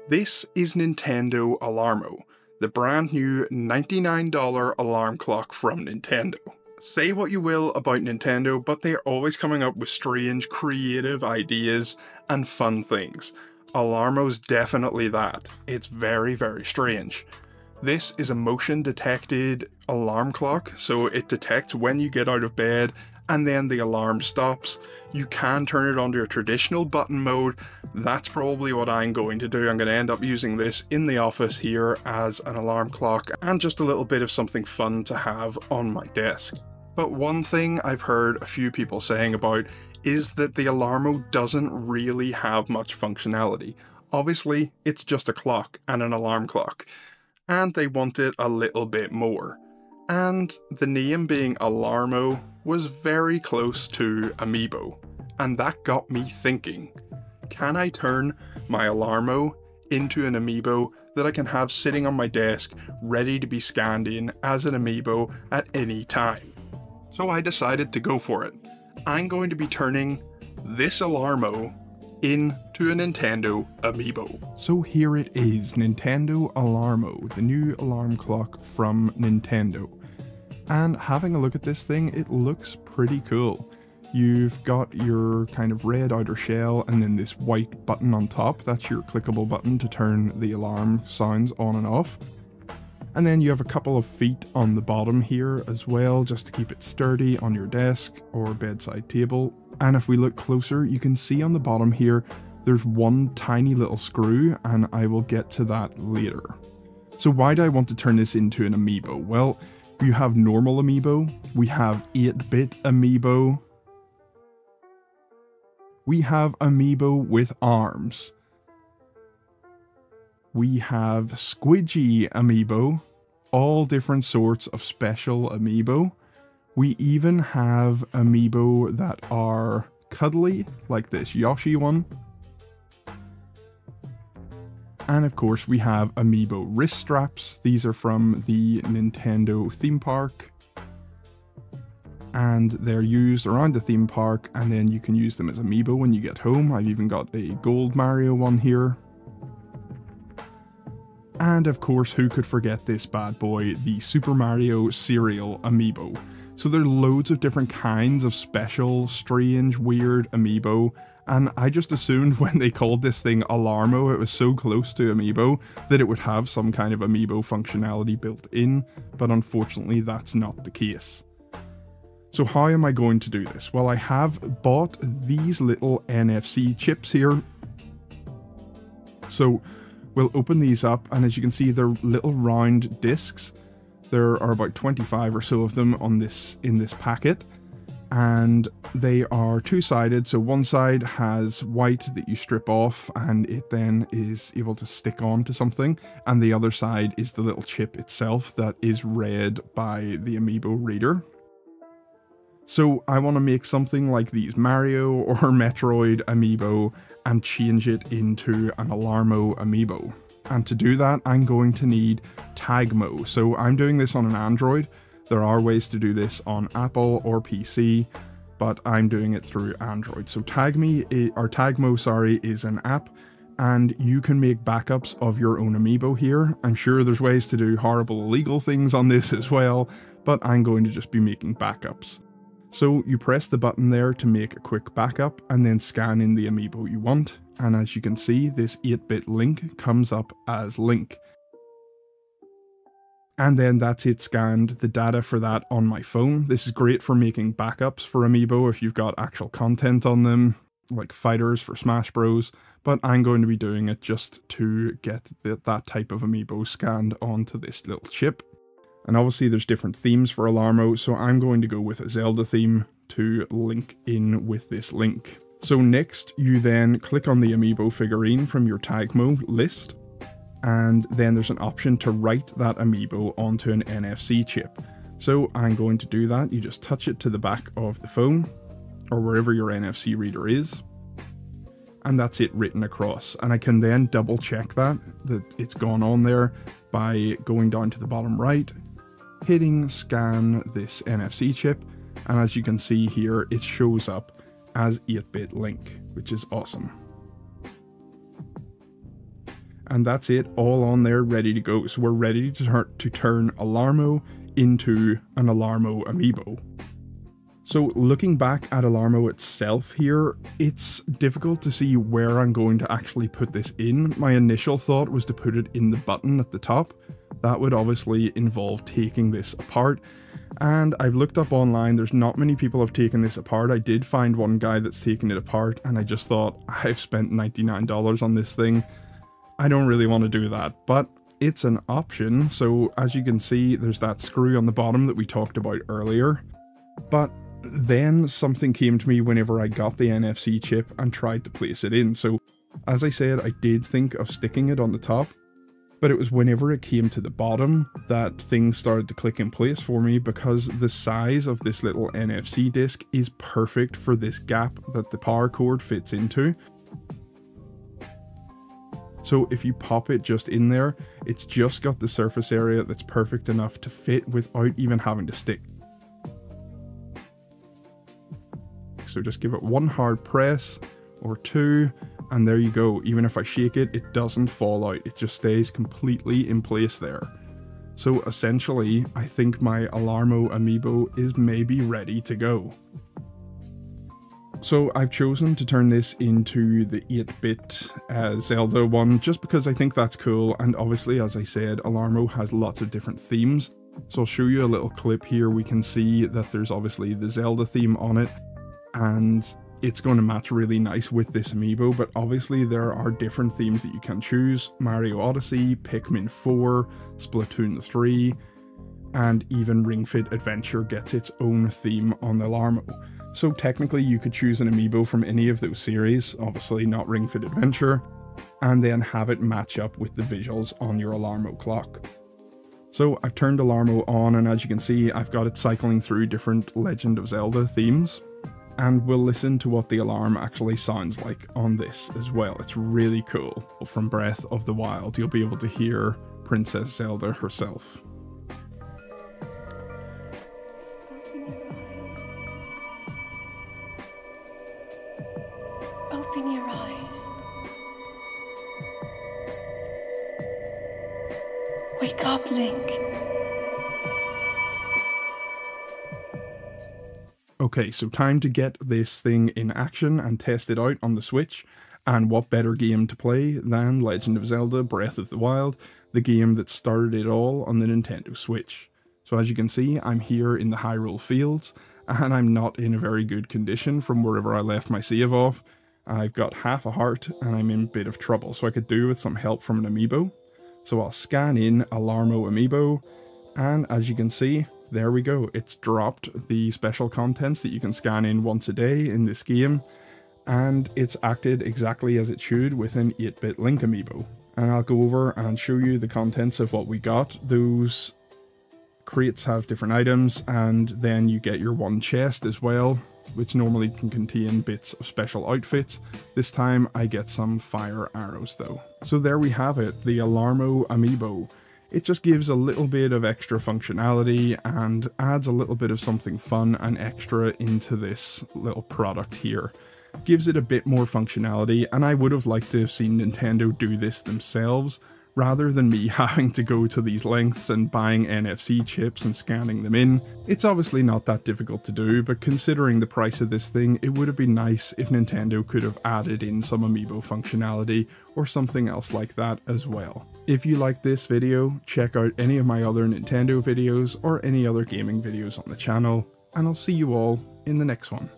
This is Nintendo Alarmo, the brand new $99 alarm clock from Nintendo. Say what you will about Nintendo, but they're always coming up with strange, creative ideas and fun things. Alarmo's definitely that. It's very, very strange. This is a motion detected alarm clock, so it detects when you get out of bed and then the alarm stops. You can turn it onto a traditional button mode. That's probably what I'm going to do. I'm going to end up using this in the office here as an alarm clock and just a little bit of something fun to have on my desk. But one thing I've heard a few people saying about is that the Alarmo doesn't really have much functionality. Obviously, it's just a clock and an alarm clock, and they wanted a little bit more. And the name being Alarmo was very close to Amiibo, and that got me thinking, can I turn my Alarmo into an Amiibo that I can have sitting on my desk ready to be scanned in as an Amiibo at any time? So I decided to go for it. I'm going to be turning this Alarmo into a Nintendo Amiibo. So here it is, Nintendo Alarmo, the new alarm clock from Nintendo. And having a look at this thing, it looks pretty cool. You've got your kind of red outer shell and then this white button on top. That's your clickable button to turn the alarm sounds on and off. And then you have a couple of feet on the bottom here as well, just to keep it sturdy on your desk or bedside table. And if we look closer, you can see on the bottom here, there's one tiny little screw, and I will get to that later. So why do I want to turn this into an Amiibo? Well, you have normal Amiibo, we have 8-bit Amiibo, we have Amiibo with arms, we have squidgy Amiibo, all different sorts of special Amiibo. We even have Amiibo that are cuddly, like this Yoshi one. And of course we have Amiibo wrist straps. These are from the Nintendo theme park. And they're used around the theme park, and then you can use them as Amiibo when you get home. I've even got a gold Mario one here. And of course, who could forget this bad boy, the Super Mario cereal Amiibo. So there are loads of different kinds of special, strange, weird Amiibo, and I just assumed when they called this thing Alarmo, it was so close to Amiibo that it would have some kind of Amiibo functionality built in, but unfortunately that's not the case. So how am I going to do this? Well, I have bought these little NFC chips here. So we'll open these up, and as you can see, they're little round discs. There are about 25 or so of them on this in this packet, and they are two-sided. So one side has white that you strip off and it then is able to stick on to something, and the other side is the little chip itself that is read by the Amiibo reader. So I want to make something like these Mario or Metroid Amiibo and change it into an Alarmo Amiibo. And to do that, I'm going to need Tagmo. So I'm doing this on an Android. There are ways to do this on Apple or PC, but I'm doing it through Android. So Tagmo, is an app, and you can make backups of your own Amiibo here. I'm sure there's ways to do horrible illegal things on this as well, but I'm going to just be making backups. So you press the button there to make a quick backup and then scan in the Amiibo you want. And as you can see, this 8-bit Link comes up as Link. And then that's it scanned, the data for that on my phone. This is great for making backups for Amiibo if you've got actual content on them, like fighters for Smash Bros. But I'm going to be doing it just to get that type of Amiibo scanned onto this little chip. And obviously there's different themes for Alarmo, so I'm going to go with a Zelda theme to link in with this Link. So next, you then click on the Amiibo figurine from your Tagmo list, and then there's an option to write that Amiibo onto an NFC chip. So I'm going to do that. You just touch it to the back of the phone, or wherever your NFC reader is, and that's it written across. And I can then double check that it's gone on there by going down to the bottom right, hitting scan this NFC chip, and as you can see here, it shows up as 8-bit Link, which is awesome. And that's it, all on there, ready to go. So we're ready to turn Alarmo into an Alarmo Amiibo. So looking back at Alarmo itself here, it's difficult to see where I'm going to actually put this in. My initial thought was to put it in the button at the top. That would obviously involve taking this apart. And I've looked up online, there's not many people have taken this apart. I did find one guy that's taken it apart, and I just thought, I've spent $99 on this thing. I don't really want to do that, but it's an option. So as you can see, there's that screw on the bottom that we talked about earlier. But then something came to me whenever I got the NFC chip and tried to place it in. So as I said, I did think of sticking it on the top, but it was whenever it came to the bottom that things started to click in place for me, because the size of this little NFC disc is perfect for this gap that the power cord fits into. So if you pop it just in there, it's just got the surface area that's perfect enough to fit without even having to stick. So just give it one hard press or two, and there you go. Even if I shake it, it doesn't fall out. It just stays completely in place there. So essentially, I think my Alarmo Amiibo is maybe ready to go. So I've chosen to turn this into the 8-bit Zelda one, just because I think that's cool, and obviously, as I said, Alarmo has lots of different themes. So I'll show you a little clip here. We can see that there's obviously the Zelda theme on it, and it's going to match really nice with this Amiibo, but obviously there are different themes that you can choose. Mario Odyssey, Pikmin 4, Splatoon 3, and even Ring Fit Adventure gets its own theme on the Alarmo. So technically you could choose an Amiibo from any of those series, obviously not Ring Fit Adventure, and then have it match up with the visuals on your Alarmo clock. So I've turned Alarmo on, and as you can see, I've got it cycling through different Legend of Zelda themes. And we'll listen to what the alarm actually sounds like on this as well. It's really cool. From Breath of the Wild, you'll be able to hear Princess Zelda herself. Open your eyes. Wake up, Link. Okay, so time to get this thing in action and test it out on the Switch, and what better game to play than Legend of Zelda Breath of the Wild, the game that started it all on the Nintendo Switch. So as you can see, I'm here in the Hyrule Fields, and I'm not in a very good condition from wherever I left my save off. I've got half a heart, and I'm in a bit of trouble, so I could do with some help from an Amiibo. So I'll scan in Alarmo Amiibo, and as you can see, there we go, it's dropped the special contents that you can scan in once a day in this game, and it's acted exactly as it should with an 8-bit Link Amiibo. And I'll go over and show you the contents of what we got. Those crates have different items, and then you get your one chest as well, which normally can contain bits of special outfits. This time I get some fire arrows though. So there we have it, the Alarmo Amiibo. It just gives a little bit of extra functionality and adds a little bit of something fun and extra into this little product here. Gives it a bit more functionality, and I would have liked to have seen Nintendo do this themselves, rather than me having to go to these lengths and buying NFC chips and scanning them in. It's obviously not that difficult to do, but considering the price of this thing, it would have been nice if Nintendo could have added in some Amiibo functionality or something else like that as well. If you liked this video, check out any of my other Nintendo videos or any other gaming videos on the channel, and I'll see you all in the next one.